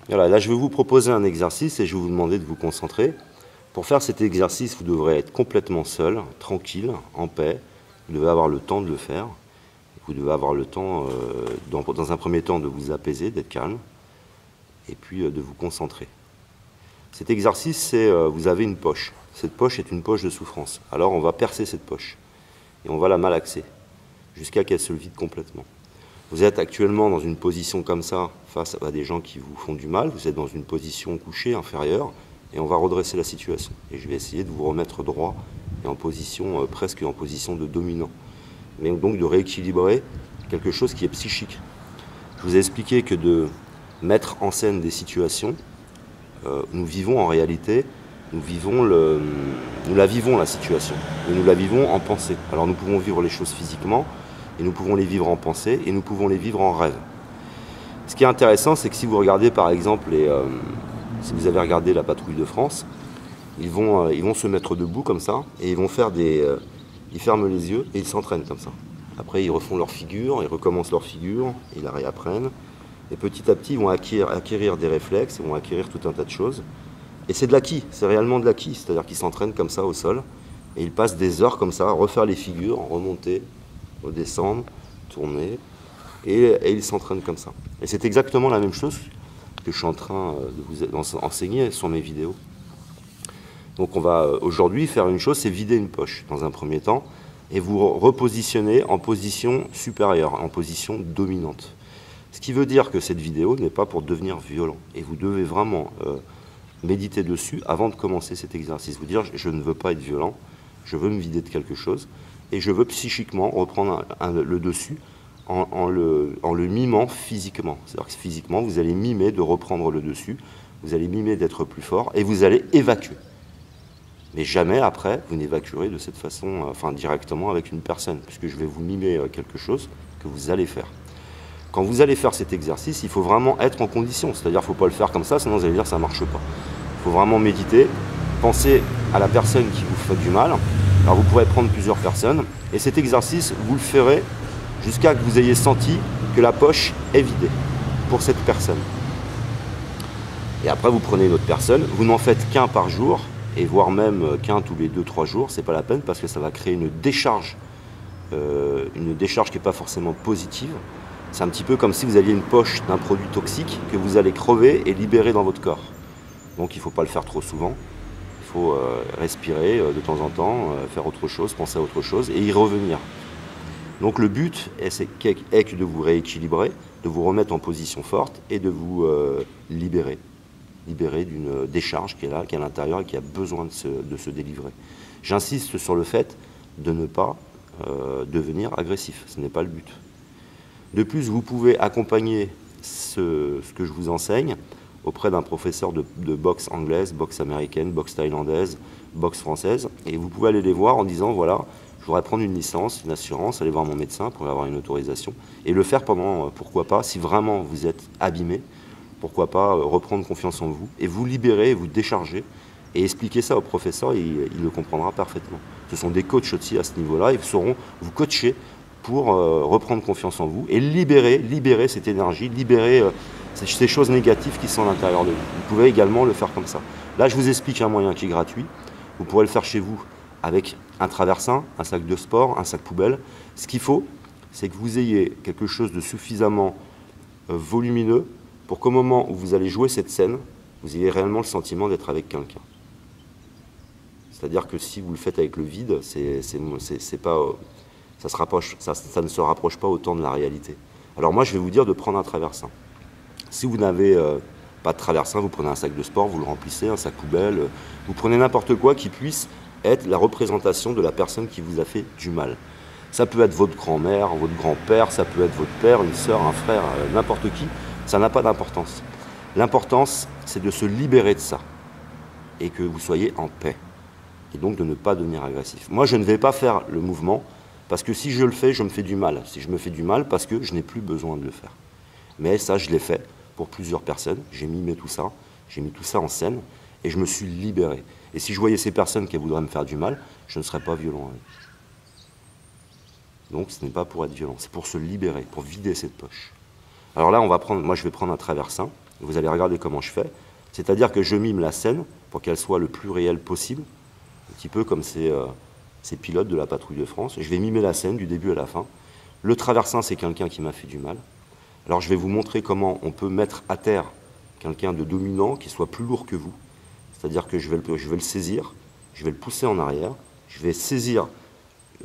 Voilà, là je vais vous proposer un exercice et je vais vous demander de vous concentrer. Pour faire cet exercice, vous devrez être complètement seul, tranquille, en paix. Vous devez avoir le temps de le faire. Vous devez avoir le temps, dans un premier temps, de vous apaiser, d'être calme, et puis de vous concentrer. Cet exercice, c'est vous avez une poche. Cette poche est une poche de souffrance. Alors on va percer cette poche et on va la malaxer jusqu'à qu'elle se vide complètement. Vous êtes actuellement dans une position comme ça face à des gens qui vous font du mal. Vous êtes dans une position couchée, inférieure, et on va redresser la situation. Et je vais essayer de vous remettre droit et en position, presque en position de dominant. Mais donc de rééquilibrer quelque chose qui est psychique. Je vous ai expliqué que de mettre en scène des situations, nous vivons en réalité, nous la vivons la situation, et nous la vivons en pensée. Alors nous pouvons vivre les choses physiquement, et nous pouvons les vivre en pensée, et nous pouvons les vivre en rêve. Ce qui est intéressant, c'est que si vous regardez par exemple, si vous avez regardé La Patrouille de France, ils vont se mettre debout comme ça, et ils vont faire ils ferment les yeux, et ils s'entraînent comme ça. Après, ils refont leur figure, ils recommencent leur figure, ils la réapprennent. Et petit à petit, ils vont acquérir des réflexes, ils vont acquérir tout un tas de choses. Et c'est de l'acquis, c'est réellement de l'acquis. C'est-à-dire qu'ils s'entraînent comme ça au sol, et ils passent des heures comme ça à refaire les figures, remonter, redescendre, tourner, et ils s'entraînent comme ça. Et c'est exactement la même chose que je suis en train de vous enseigner sur mes vidéos. Donc on va aujourd'hui faire une chose, c'est vider une poche dans un premier temps, et vous repositionner en position supérieure, en position dominante. Ce qui veut dire que cette vidéo n'est pas pour devenir violent. Et vous devez vraiment méditer dessus avant de commencer cet exercice. Vous dire, je ne veux pas être violent, je veux me vider de quelque chose, et je veux psychiquement reprendre le dessus en le mimant physiquement. C'est-à-dire que physiquement, vous allez mimer de reprendre le dessus, vous allez mimer d'être plus fort, et vous allez évacuer. Mais jamais après, vous n'évacuerez de cette façon, directement avec une personne, puisque je vais vous mimer quelque chose que vous allez faire. Quand vous allez faire cet exercice, il faut vraiment être en condition. C'est-à-dire qu'il ne faut pas le faire comme ça, sinon vous allez dire que ça ne marche pas. Il faut vraiment méditer, penser à la personne qui vous fait du mal. Alors vous pourrez prendre plusieurs personnes. Et cet exercice, vous le ferez jusqu'à que vous ayez senti que la poche est vidée pour cette personne. Et après, vous prenez une autre personne. Vous n'en faites qu'un par jour, et voire même qu'un tous les 2-3 jours. Ce n'est pas la peine parce que ça va créer une décharge qui n'est pas forcément positive. C'est un petit peu comme si vous aviez une poche d'un produit toxique que vous allez crever et libérer dans votre corps. Donc il ne faut pas le faire trop souvent. Il faut respirer de temps en temps, faire autre chose, penser à autre chose et y revenir. Donc le but est de vous rééquilibrer, de vous remettre en position forte et de vous libérer d'une décharge qui est là, qui est à l'intérieur et qui a besoin de se délivrer. J'insiste sur le fait de ne pas devenir agressif. Ce n'est pas le but. De plus, vous pouvez accompagner ce que je vous enseigne auprès d'un professeur de boxe anglaise, boxe américaine, boxe thaïlandaise, boxe française. Et vous pouvez aller les voir en disant, voilà, je voudrais prendre une licence, une assurance, aller voir mon médecin pour avoir une autorisation. Et le faire pendant, pourquoi pas, si vraiment vous êtes abîmé, pourquoi pas reprendre confiance en vous et vous libérer, vous décharger. Et expliquer ça au professeur, il le comprendra parfaitement. Ce sont des coachs aussi à ce niveau-là, ils sauront vous coacher pour reprendre confiance en vous et libérer cette énergie, libérer ces choses négatives qui sont à l'intérieur de vous. Vous pouvez également le faire comme ça. Là, je vous explique un moyen qui est gratuit. Vous pourrez le faire chez vous avec un traversin, un sac de sport, un sac poubelle. Ce qu'il faut, c'est que vous ayez quelque chose de suffisamment volumineux pour qu'au moment où vous allez jouer cette scène, vous ayez réellement le sentiment d'être avec quelqu'un. C'est-à-dire que si vous le faites avec le vide, c'est pas... Ça ne se rapproche pas autant de la réalité. Alors moi, je vais vous dire de prendre un traversin. Si vous n'avez pas de traversin, vous prenez un sac de sport, vous le remplissez, un sac poubelle, vous prenez n'importe quoi qui puisse être la représentation de la personne qui vous a fait du mal. Ça peut être votre grand-mère, votre grand-père, ça peut être votre père, une sœur, un frère, n'importe qui. Ça n'a pas d'importance. L'importance, c'est de se libérer de ça et que vous soyez en paix. Et donc de ne pas devenir agressif. Moi, je ne vais pas faire le mouvement parce que si je le fais, je me fais du mal. Si je me fais du mal, parce que je n'ai plus besoin de le faire. Mais ça, je l'ai fait pour plusieurs personnes. J'ai mis tout ça en scène et je me suis libéré. Et si je voyais ces personnes qui voudraient me faire du mal, je ne serais pas violent avec. Donc ce n'est pas pour être violent, c'est pour se libérer, pour vider cette poche. Alors là, moi je vais prendre un traversin, Vous allez regarder comment je fais. C'est-à-dire que je mime la scène pour qu'elle soit le plus réelle possible, un petit peu comme ces pilotes de la patrouille de France. Je vais mimer la scène du début à la fin. Le traversin, c'est quelqu'un qui m'a fait du mal. Alors je vais vous montrer comment on peut mettre à terre quelqu'un de dominant qui soit plus lourd que vous. C'est-à-dire que je vais le saisir, je vais le pousser en arrière, je vais saisir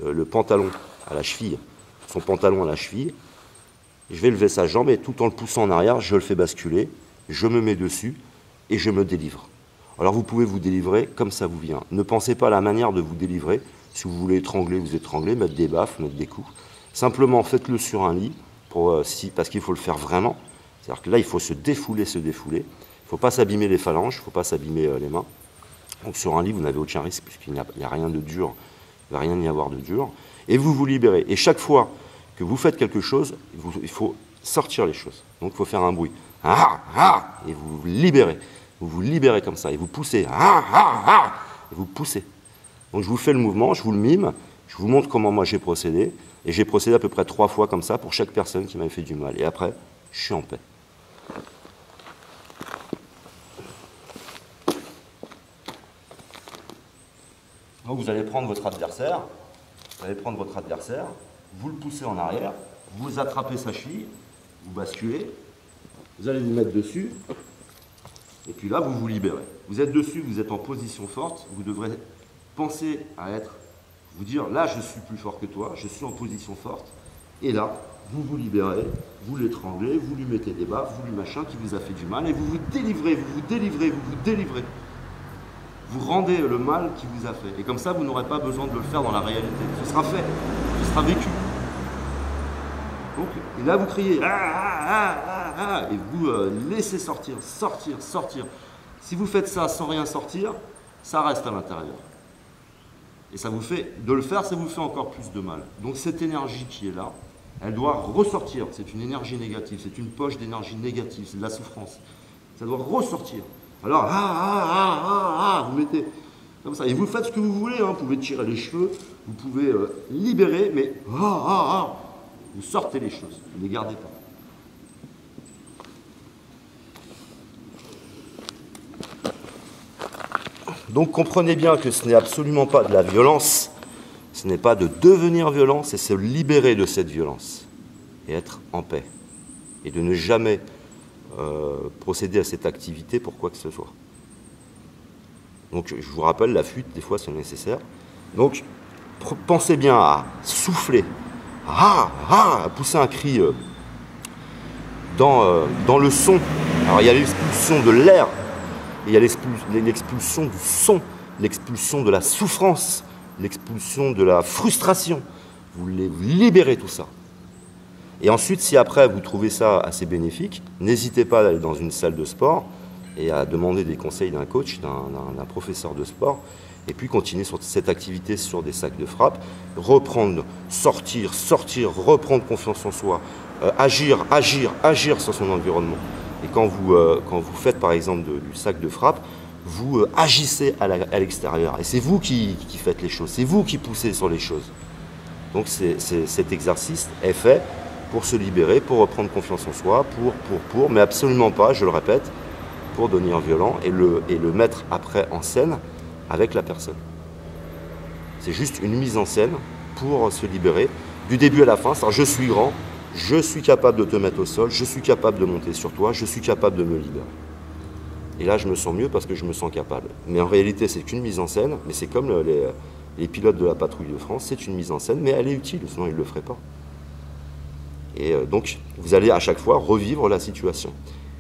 le pantalon à la cheville, son pantalon à la cheville, je vais lever sa jambe et tout en le poussant en arrière, je le fais basculer, je me mets dessus et je me délivre. Alors vous pouvez vous délivrer comme ça vous vient. Ne pensez pas à la manière de vous délivrer. Si vous voulez étrangler, vous étranglez, mettre des baffes, mettre des coups. Simplement faites-le sur un lit, parce qu'il faut le faire vraiment. C'est-à-dire que là, il faut se défouler. Il ne faut pas s'abîmer les phalanges, il ne faut pas s'abîmer les mains. Donc sur un lit, vous n'avez aucun risque, puisqu'il n'y a rien de dur, il ne va rien y avoir de dur. Et vous vous libérez. Et chaque fois que vous faites quelque chose, il faut sortir les choses. Donc il faut faire un bruit. Ah, ah, et vous vous libérez. Vous vous libérez comme ça. Et vous poussez. Ah, ah, ah, et vous poussez. Donc je vous fais le mouvement, je vous le mime, je vous montre comment moi j'ai procédé. Et j'ai procédé à peu près 3 fois comme ça pour chaque personne qui m'avait fait du mal. Et après, je suis en paix. Donc vous allez prendre votre adversaire, vous le poussez en arrière, vous attrapez sa cheville, vous basculez, vous allez vous mettre dessus, et puis là vous vous libérez. Vous êtes dessus, vous êtes en position forte, vous devrez penser à vous dire là je suis plus fort que toi, je suis en position forte, et là vous vous libérez, vous l'étranglez, vous lui mettez des baffes, vous lui machin qui vous a fait du mal, et vous vous délivrez, vous vous délivrez, vous vous délivrez. Vous rendez le mal qui vous a fait. Et comme ça, vous n'aurez pas besoin de le faire dans la réalité. Ce sera fait, ce sera vécu. Donc, et là, vous criez ah, ah, ah, ah, et vous laissez sortir. Si vous faites ça sans rien sortir, ça reste à l'intérieur. Et ça vous fait, de le faire, ça vous fait encore plus de mal. Donc cette énergie qui est là, elle doit ressortir. C'est une énergie négative, c'est une poche d'énergie négative, c'est de la souffrance. Ça doit ressortir. Alors, vous mettez comme ça. Et vous faites ce que vous voulez, hein. Vous pouvez tirer les cheveux, vous pouvez libérer, mais vous sortez les choses, vous ne les gardez pas. Donc comprenez bien que ce n'est absolument pas de la violence, ce n'est pas de devenir violent, c'est se libérer de cette violence et être en paix. Et de ne jamais procéder à cette activité pour quoi que ce soit. Donc je vous rappelle, la fuite, des fois c'est nécessaire. Donc pensez bien à souffler, à pousser un cri dans le son. Alors il y a l'expulsion de l'air, il y a l'expulsion du son, l'expulsion de la souffrance, l'expulsion de la frustration. Vous libérez tout ça. Et ensuite, si après vous trouvez ça assez bénéfique, n'hésitez pas à aller dans une salle de sport et à demander des conseils d'un coach, d'un professeur de sport, et puis continuer sur cette activité sur des sacs de frappe, reprendre, sortir, reprendre confiance en soi, agir sur son environnement. Et quand vous faites par exemple du sac de frappe, vous agissez à l'extérieur. Et c'est vous qui faites les choses, c'est vous qui poussez sur les choses. Donc cet exercice est fait pour se libérer, pour reprendre confiance en soi, mais absolument pas, je le répète, pour devenir violent et le mettre après en scène avec la personne. C'est juste une mise en scène pour se libérer du début à la fin. C'est-à-dire, je suis grand, je suis capable de te mettre au sol, je suis capable de monter sur toi, je suis capable de me libérer. Et là, je me sens mieux parce que je me sens capable. Mais en réalité, c'est qu'une mise en scène, mais c'est comme les pilotes de la patrouille de France, c'est une mise en scène, mais elle est utile, sinon ils ne le feraient pas. Et donc, vous allez à chaque fois revivre la situation.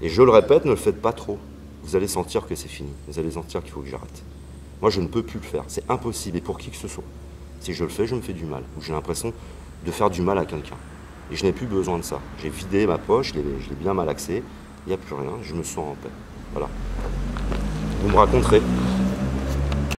Et je le répète, ne le faites pas trop. Vous allez sentir que c'est fini. Vous allez sentir qu'il faut que j'arrête. Moi, je ne peux plus le faire. C'est impossible. Et pour qui que ce soit. Si je le fais, je me fais du mal. Ou j'ai l'impression de faire du mal à quelqu'un. Et je n'ai plus besoin de ça. J'ai vidé ma poche, je l'ai bien malaxée. Il n'y a plus rien. Je me sens en paix. Voilà. Vous me raconterez.